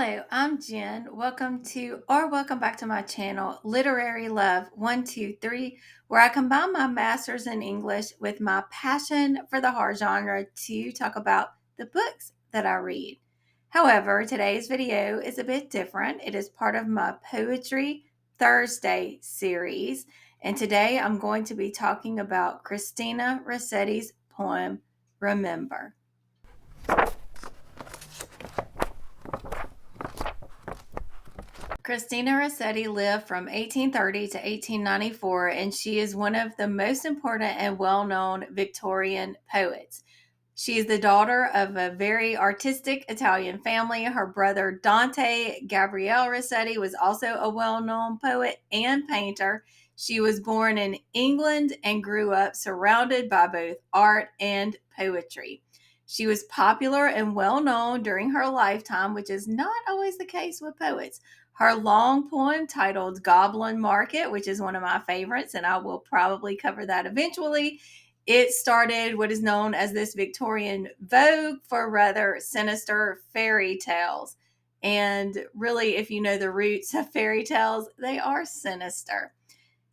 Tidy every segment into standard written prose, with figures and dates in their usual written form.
Hello, I'm Jen. Welcome back to my channel, Literary Love 123, where I combine my master's in English with my passion for the horror genre to talk about the books that I read. However, today's video is a bit different. It is part of my Poetry Thursday series, and today I'm going to be talking about Christina Rossetti's poem, Remember. Christina Rossetti lived from 1830 to 1894, and she is one of the most important and well known Victorian poets. She is the daughter of a very artistic Italian family. Her brother Dante Gabriele Rossetti was also a well known poet and painter. She was born in England and grew up surrounded by both art and poetry. She was popular and well known during her lifetime, which is not always the case with poets. Her long poem titled Goblin Market, which is one of my favorites, and I will probably cover that eventually. It started what is known as this Victorian vogue for rather sinister fairy tales. And really, if you know the roots of fairy tales, they are sinister.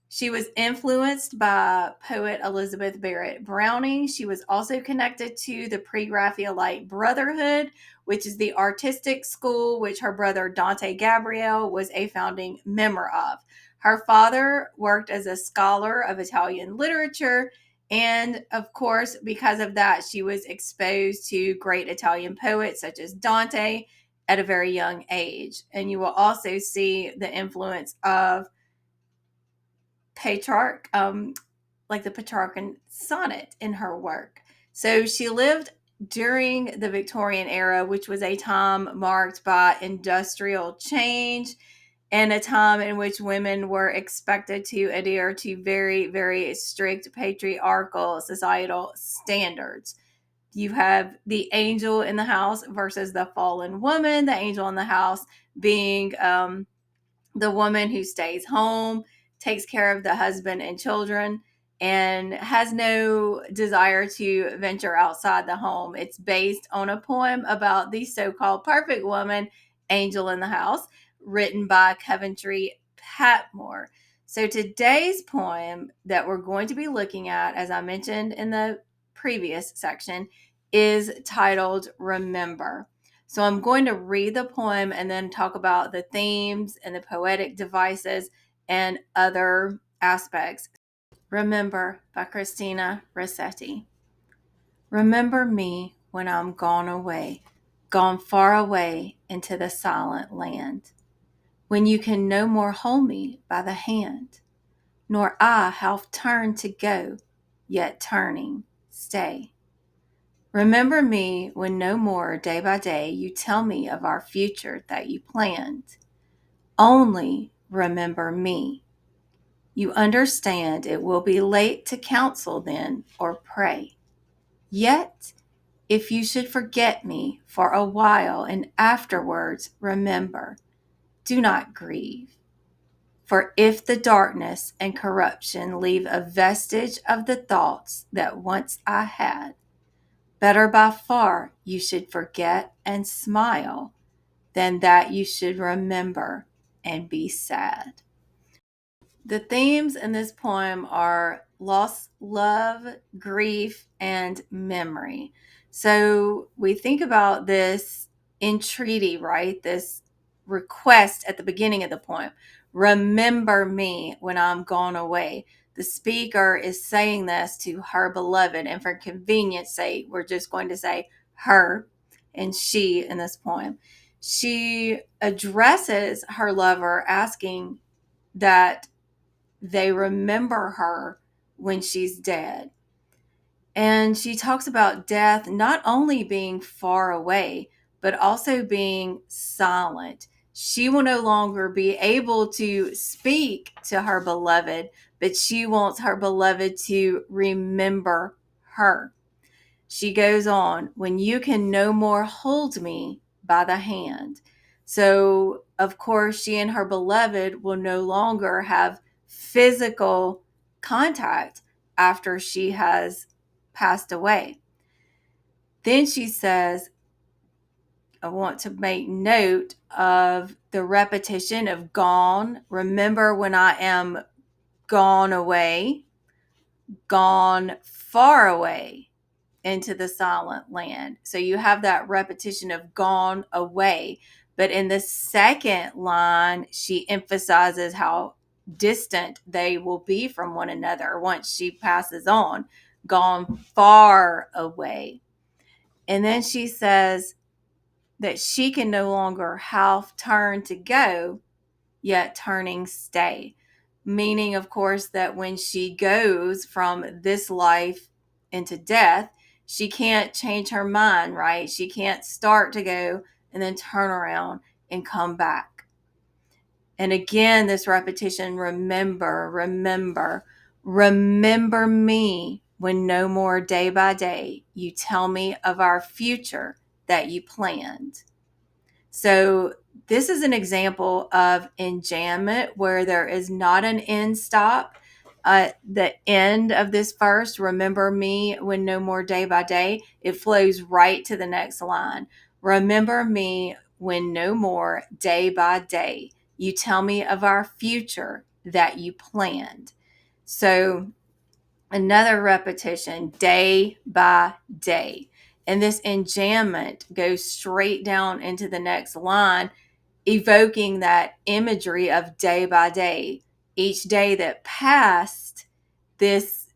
She was influenced by poet Elizabeth Barrett Browning. She was also connected to the Pre-Raphaelite Brotherhood, which is the artistic school which her brother Dante Gabriele was a founding member of. Her father worked as a scholar of Italian literature, and of course, because of that, she was exposed to great Italian poets such as Dante at a very young age. And you will also see the influence of Petrarch, like the Petrarchan sonnet in her work. So she lived during the Victorian era, which was a time marked by industrial change and a time in which women were expected to adhere to very, very strict patriarchal societal standards. You have the angel in the house versus the fallen woman, the angel in the house being the woman who stays home, takes care of the husband and children, and has no desire to venture outside the home. It's based on a poem about the so called perfect woman, Angel in the House, written by Coventry Patmore. So today's poem that we're going to be looking at, as I mentioned in the previous section, is titled Remember. So I'm going to read the poem and then talk about the themes and the poetic devices and other aspects. Remember by Christina Rossetti. Remember me when I'm gone away, gone far away into the silent land, when you can no more hold me by the hand, nor I half turn to go, yet turning, stay. Remember me when no more day by day you tell me of our future that you planned. Only remember me. You understand it will be late to counsel then or pray. Yet, if you should forget me for a while and afterwards remember, do not grieve. For if the darkness and corruption leave a vestige of the thoughts that once I had, better by far you should forget and smile than that you should remember and be sad. The themes in this poem are loss, love, grief, and memory. So we think about this entreaty, right? This request at the beginning of the poem. Remember me when I'm gone away. The speaker is saying this to her beloved, and for convenience sake, we're just going to say her and she in this poem. She addresses her lover asking that they remember her when she's dead. And she talks about death not only being far away, but also being silent. She will no longer be able to speak to her beloved, but she wants her beloved to remember her. She goes on, when you can no more hold me by the hand. So, of course, she and her beloved will no longer have physical contact after she has passed away. Then she says, I want to make note of the repetition of gone. Remember when I am gone away, gone far away into the silent land. So you have that repetition of gone away. But in the second line, she emphasizes how distant they will be from one another once she passes on, gone far away. And then she says that she can no longer half turn to go, yet turning stay. Meaning, of course, that when she goes from this life into death, she can't change her mind, right? She can't start to go and then turn around and come back. And again, this repetition, remember, remember, remember me when no more day by day you tell me of our future that you planned. So this is an example of enjambment where there is not an end stop. The end of this verse, remember me when no more day by day, it flows right to the next line. Remember me when no more day by day. You tell me of our future that you planned. So another repetition, day by day. And this enjambment goes straight down into the next line, evoking that imagery of day by day. Each day that passed, this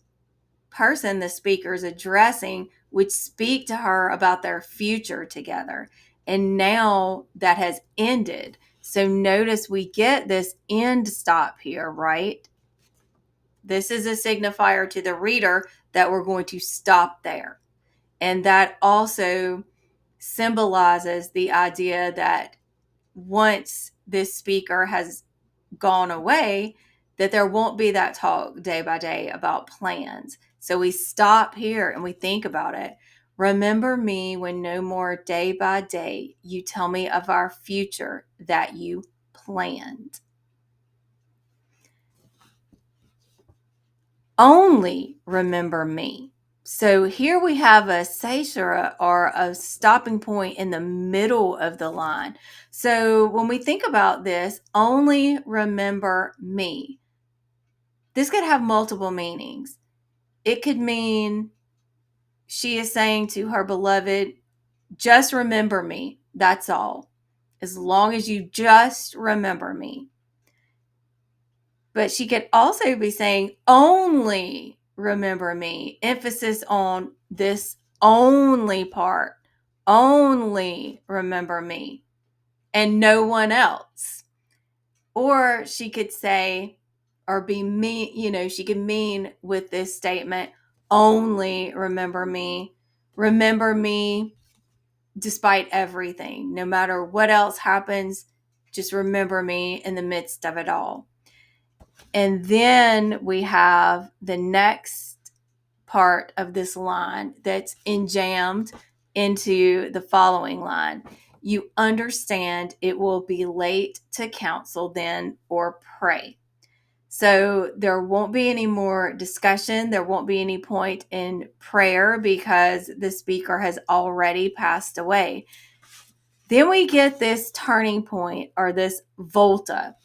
person the speaker is addressing would speak to her about their future together. And now that has ended. So notice we get this end stop here, right? This is a signifier to the reader that we're going to stop there. And that also symbolizes the idea that once this speaker has gone away, that there won't be that talk day by day about plans. So we stop here and we think about it. Remember me when no more day by day you tell me of our future that you planned. Only remember me. So here we have a caesura, or a stopping point in the middle of the line. So when we think about this, only remember me, this could have multiple meanings. It could mean she is saying to her beloved, just remember me. That's all. As long as you just remember me. But she could also be saying, only remember me. Emphasis on this only part. Only remember me and no one else. Or she could say, or be mean, she could mean with this statement, only remember me. Remember me despite everything. No matter what else happens, just remember me in the midst of it all. And then we have the next part of this line that's enjambed into the following line. You understand it will be late to counsel then or pray. So there won't be any more discussion. There won't be any point in prayer because the speaker has already passed away. Then we get this turning point, or this volta,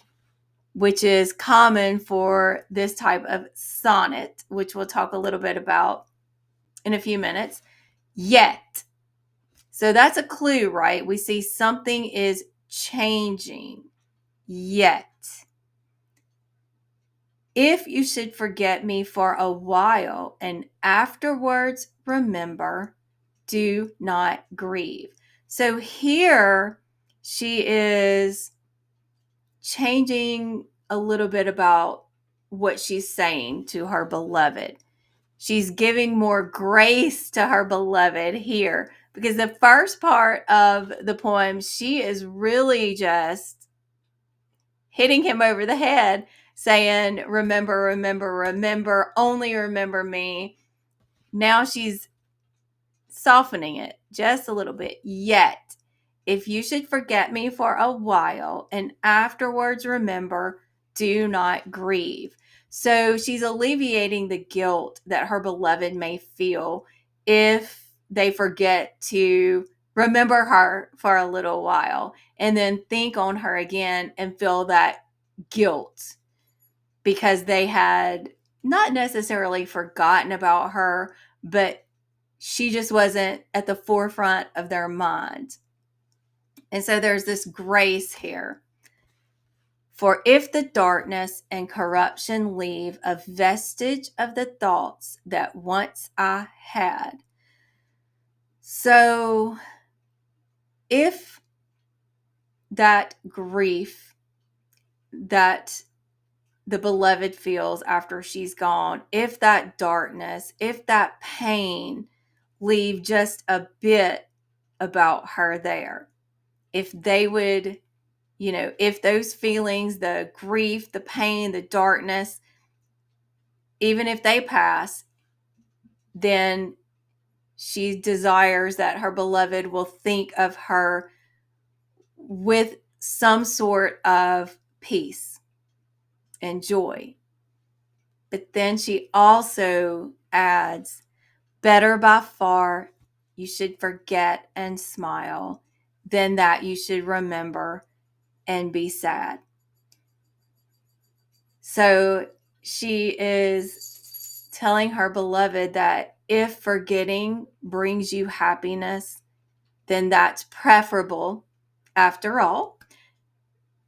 which is common for this type of sonnet, which we'll talk a little bit about in a few minutes. Yet. So that's a clue, right? We see something is changing. Yet. If you should forget me for a while and afterwards remember, do not grieve. So here she is changing a little bit about what she's saying to her beloved. She's giving more grace to her beloved here, because the first part of the poem, she is really just hitting him over the head, saying, remember, remember, remember, only remember me. Now she's softening it just a little bit. Yet, if you should forget me for a while and afterwards remember, do not grieve. So she's alleviating the guilt that her beloved may feel if they forget to remember her for a little while and then think on her again and feel that guilt because they had not necessarily forgotten about her, but she just wasn't at the forefront of their mind. And so there's this grace here. For if the darkness and corruption leave a vestige of the thoughts that once I had. So if that grief that the beloved feels after she's gone, if that darkness, if that pain leave just a bit about her there, if they would, if those feelings, the grief, the pain, the darkness, even if they pass, then she desires that her beloved will think of her with some sort of peace and joy. But then she also adds, better by far you should forget and smile than that you should remember and be sad. So she is telling her beloved that if forgetting brings you happiness, then that's preferable, after all,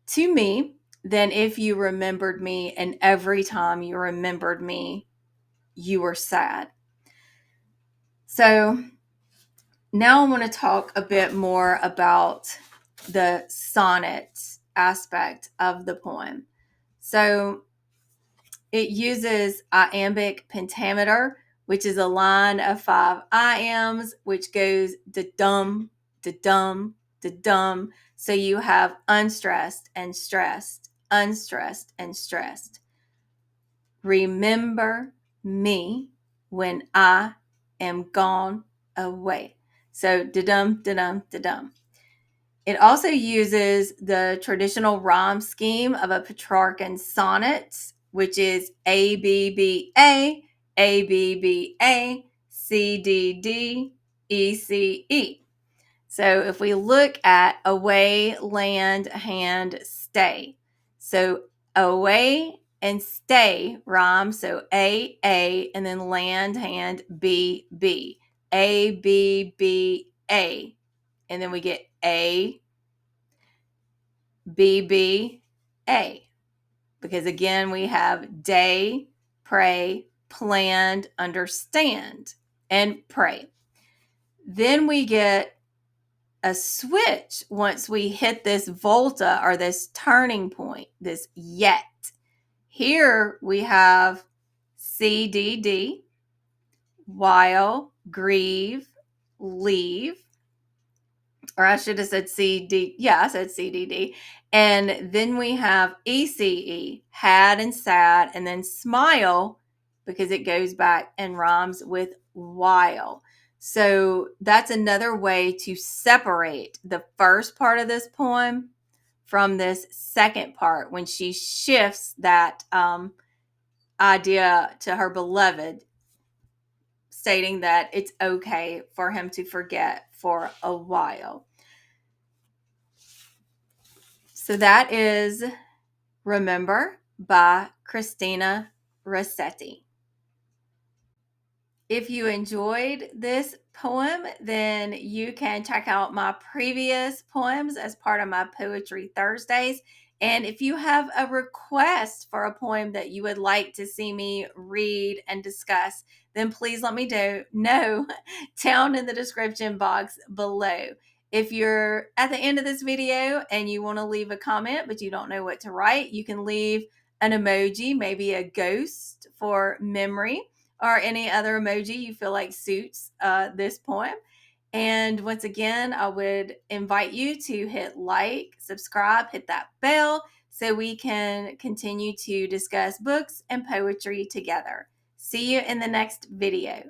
to me than if you remembered me and every time you remembered me, you were sad. So now I want to talk a bit more about the sonnet aspect of the poem. So it uses iambic pentameter, which is a line of 5 iambs, which goes da-dum, da-dum, da-dum. So you have unstressed and stressed, unstressed and stressed. Remember me when I am gone away. So da-dum, da-dum, da-dum. It also uses the traditional rhyme scheme of a Petrarchan sonnet, which is A, B, B, A, B, B, A, C, D, D, E, C, E. So if we look at away, land, hand, stay. So away and stay rhyme. So A, and then land, hand, B, B. A, B, B, A. And then we get A, B, B, A. Because again, we have day, pray, planned, understand, and pray. Then we get a switch once we hit this volta or this turning point, this yet. Here we have C, D, D, while, grieve, leave, or I should have said CD. Yeah, I said CDD. And then we have ECE, had and sad, and then smile because it goes back and rhymes with while. So that's another way to separate the first part of this poem from this second part when she shifts that idea to her beloved, stating that it's okay for him to forget for a while. So that is Remember by Christina Rossetti. If you enjoyed this poem, then you can check out my previous poems as part of my Poetry Thursdays. And if you have a request for a poem that you would like to see me read and discuss, then please let me know down in the description box below. If you're at the end of this video and you want to leave a comment, but you don't know what to write, you can leave an emoji, maybe a ghost for memory, or any other emoji you feel like suits this poem. And once again, I would invite you to hit like, subscribe, hit that bell so we can continue to discuss books and poetry together. See you in the next video.